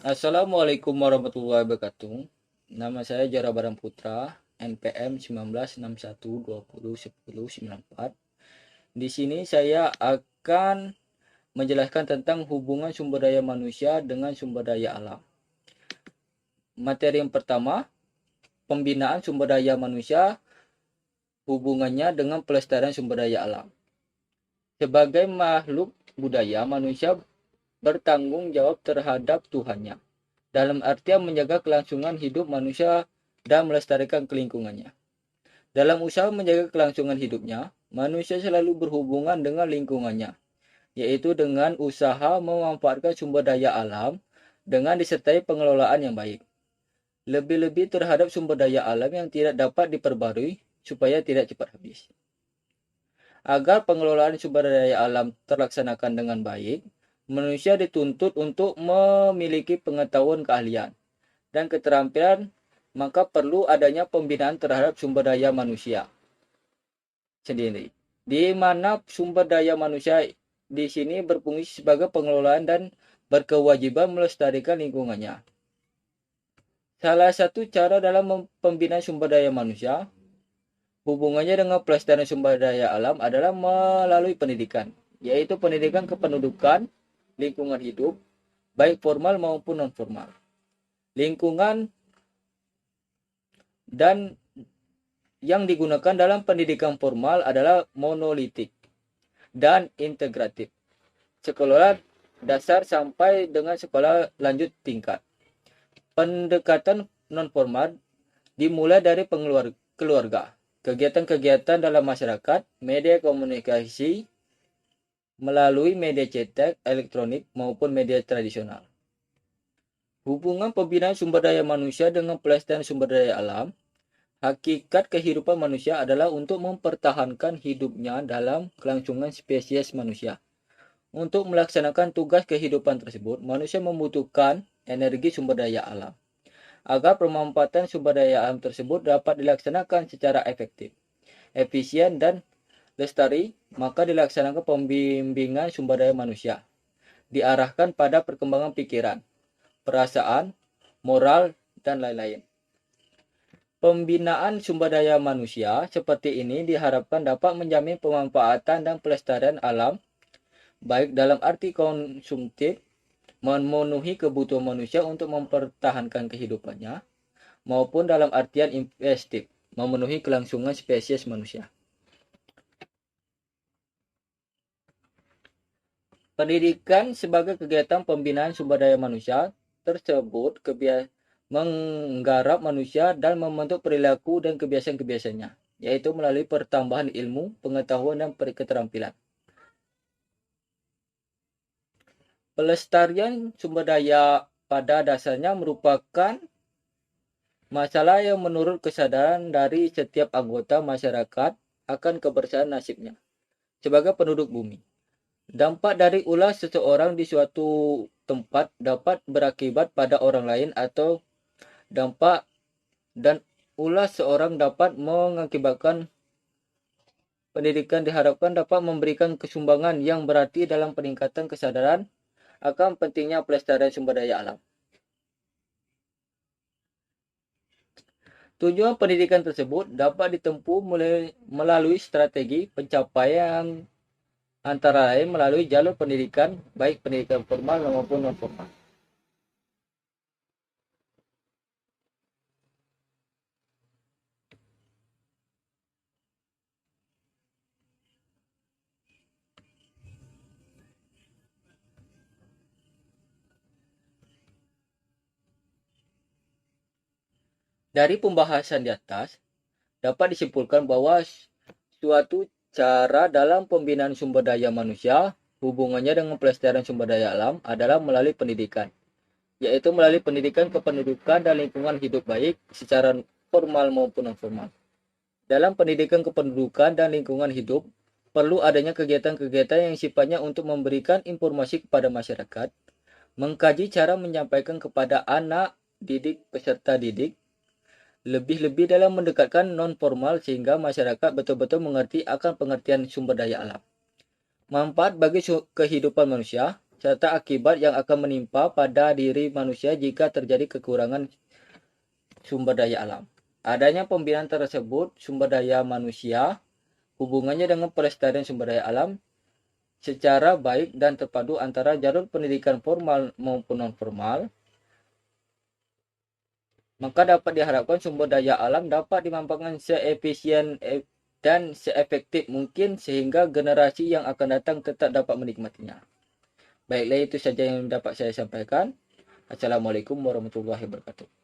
Assalamualaikum warahmatullahi wabarakatuh. Nama saya Jara Barang Putra, NPM 1961201094. Di sini saya akan menjelaskan tentang hubungan sumber daya manusia dengan sumber daya alam. Materi yang pertama, pembinaan sumber daya manusia, hubungannya dengan pelestarian sumber daya alam. Sebagai makhluk budaya, manusia bertanggung jawab terhadap Tuhannya, dalam artian menjaga kelangsungan hidup manusia dan melestarikan lingkungannya. Dalam usaha menjaga kelangsungan hidupnya, manusia selalu berhubungan dengan lingkungannya, yaitu dengan usaha memanfaatkan sumber daya alam dengan disertai pengelolaan yang baik. Lebih-lebih terhadap sumber daya alam yang tidak dapat diperbarui supaya tidak cepat habis. Agar pengelolaan sumber daya alam terlaksanakan dengan baik, manusia dituntut untuk memiliki pengetahuan keahlian dan keterampilan, maka perlu adanya pembinaan terhadap sumber daya manusia sendiri. Di mana sumber daya manusia di sini berfungsi sebagai pengelolaan dan berkewajiban melestarikan lingkungannya. Salah satu cara dalam pembinaan sumber daya manusia hubungannya dengan pelestarian sumber daya alam adalah melalui pendidikan, yaitu pendidikan kependudukan, lingkungan hidup, baik formal maupun non-formal. Lingkungan dan yang digunakan dalam pendidikan formal adalah monolitik dan integratif. Sekolah dasar sampai dengan sekolah lanjut tingkat. Pendekatan non-formal dimulai dari keluarga, kegiatan-kegiatan dalam masyarakat, media komunikasi melalui media cetak, elektronik maupun media tradisional. Hubungan pembinaan sumber daya manusia dengan pelestarian sumber daya alam. Hakikat kehidupan manusia adalah untuk mempertahankan hidupnya dalam kelangsungan spesies manusia. Untuk melaksanakan tugas kehidupan tersebut, manusia membutuhkan energi sumber daya alam. Agar pemanfaatan sumber daya alam tersebut dapat dilaksanakan secara efektif, efisien, dan lestari, maka dilaksanakan pembimbingan sumber daya manusia. Diarahkan pada perkembangan pikiran, perasaan, moral, dan lain-lain. Pembinaan sumber daya manusia seperti ini diharapkan dapat menjamin pemanfaatan dan pelestarian alam, baik dalam arti konsumtif, memenuhi kebutuhan manusia untuk mempertahankan kehidupannya, maupun dalam artian investif, memenuhi kelangsungan spesies manusia. Pendidikan sebagai kegiatan pembinaan sumber daya manusia tersebut menggarap manusia dan membentuk perilaku dan kebiasaan-kebiasaannya, yaitu melalui pertambahan ilmu, pengetahuan, dan keterampilan. Pelestarian sumber daya pada dasarnya merupakan masalah yang menurut kesadaran dari setiap anggota masyarakat akan kebersihan nasibnya sebagai penduduk bumi. Dampak dari ulah seseorang di suatu tempat dapat berakibat pada orang lain, atau dampak dan ulah seorang dapat mengakibatkan pendidikan diharapkan dapat memberikan kesumbangan yang berarti dalam peningkatan kesadaran akan pentingnya pelestarian sumber daya alam. Tujuan pendidikan tersebut dapat ditempuh melalui strategi pencapaian antara lain melalui jalur pendidikan, baik pendidikan formal maupun non-formal. Dari pembahasan di atas, dapat disimpulkan bahwa suatu cara dalam pembinaan sumber daya manusia, hubungannya dengan pelestarian sumber daya alam adalah melalui pendidikan, yaitu melalui pendidikan kependudukan dan lingkungan hidup baik secara formal maupun non-formal. Dalam pendidikan kependudukan dan lingkungan hidup, perlu adanya kegiatan-kegiatan yang sifatnya untuk memberikan informasi kepada masyarakat, mengkaji cara menyampaikan kepada anak didik peserta didik, lebih-lebih dalam mendekatkan non-formal sehingga masyarakat betul-betul mengerti akan pengertian sumber daya alam. Manfaat bagi kehidupan manusia serta akibat yang akan menimpa pada diri manusia jika terjadi kekurangan sumber daya alam. Adanya pembinaan tersebut sumber daya manusia, hubungannya dengan pelestarian sumber daya alam secara baik dan terpadu antara jalur pendidikan formal maupun non-formal, maka dapat diharapkan sumber daya alam dapat dimanfaatkan seefisien dan seefektif mungkin sehingga generasi yang akan datang tetap dapat menikmatinya. Baiklah, itu saja yang dapat saya sampaikan. Assalamualaikum warahmatullahi wabarakatuh.